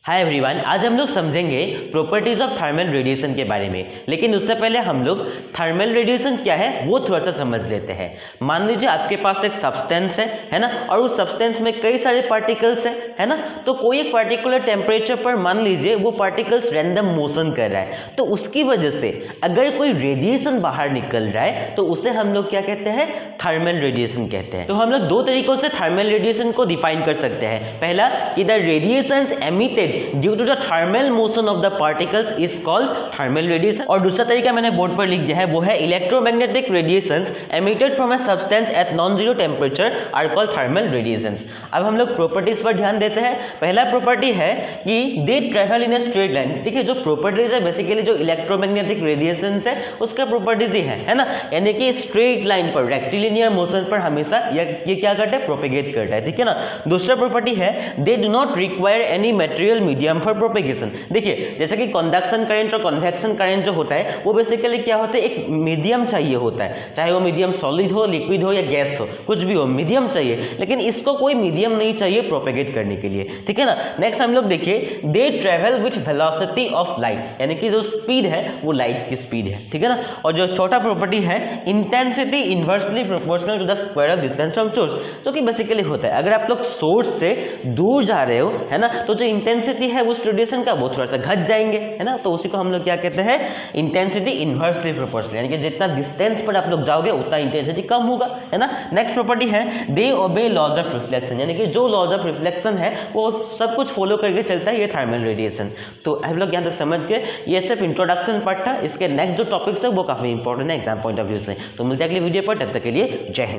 Hi everyone, आज हम लोग समझेंगे प्रॉपर्टीज ऑफ थर्मल रेडिएशन के बारे में। लेकिन उससे पहले हम लोग थर्मल रेडिएशन क्या है वो थोड़ा सा समझ लेते हैं। मान लीजिए आपके पास एक सब्सटेंस है ना, और उस सब्सटेंस में कई सारे पार्टिकल्स है ना। तो कोई एक पर्टिकुलर टेम्परेचर पर मान लीजिए वो पार्टिकल्स रैंडम मोशन कर रहा है, तो उसकी वजह से अगर कोई रेडिएशन बाहर निकल रहा है तो उसे हम लोग क्या कहते हैं, थर्मल रेडिएशन कहते हैं। तो हम लोग दो तरीकों से थर्मल रेडिएशन को डिफाइन कर सकते हैं। पहला कि the radiations emitted due to the thermal motion of the particles is called thermal radiation, और दूसरा तरीका मैंने बोर्ड पर लिख दिया है, वो है electromagnetic radiations emitted from a substance at non zero temperature are called thermal radiations. अब हम लोग प्रॉपर्टीज पर ध्यान देते हैं। पहला प्रॉपर्टी है कि they travel in a straight line. ठीक है, जो प्रॉपर्टीज है बेसिकली जो इलेक्ट्रोमैग्नेटिक रेडिएशंस है उसका प्रॉपर्टीज ही है ना, यानी कि स्ट्रेट लाइन पर रेक्टिलिनियर मोशन पर हमेशा ये क्या करता है, प्रोपेगेट करता है। ठीक है ना। दूसरा प्रॉपर्टी है they do not require any material medium for propagation. देखिए जैसे कि कंडक्शन करंट और कन्वेक्शन करंट जो होता है वो बेसिकली क्या होता है, एक मीडियम चाहिए होता है, चाहे वो मीडियम सॉलिड हो, लिक्विड हो या गैस हो, कुछ भी हो, मीडियम चाहिए। लेकिन इसको कोई मीडियम नहीं चाहिए प्रोपेगेट करने के लिए। ठीक है ना। नेक्स्ट हम लोग देखिए they travel with velocity of light, यानी कि जो स्पीड है वो लाइट की स्पीड है। ठीक है ना। और जो चौथा प्रॉपर्टी है intensity inversely proportional to the square of distance from source, जो कि बेसिकली होता है अगर आप लोग सोर्स से दूर जा रहे हो है ना, तो जो इंटेंसिटी है उस रेडिएशन का वो थोड़ा सा घट जाएंगे है ना, तो उसी को हम लोग क्या कहते हैं, इंटेंसिटी इनवर्सली प्रोपोर्शनल, यानी कि जितना डिस्टेंस पर आप लोग जाओगे उतना इंटेंसिटी कम होगा है ना। नेक्स्ट प्रॉपर्टी है दे ओबे लॉज ऑफ रिफ्लेक्शन, यानी कि जो लॉज ऑफ रिफ्लेक्शन है वो सब कुछ फॉलो करके चलता है ये थर्मल रेडिएशन। तो आप लोग यहाँ तक समझ के, ये सिर्फ इंट्रोडक्शन पार्ट था। इसके नेक्स्ट जो टॉपिक्स है वो काफी इंपॉर्टेंट है एग्जाम पॉइंट ऑफ व्यू से। तो मिलते हैं अगली वीडियो पर, तब तक के लिए जय हिंद।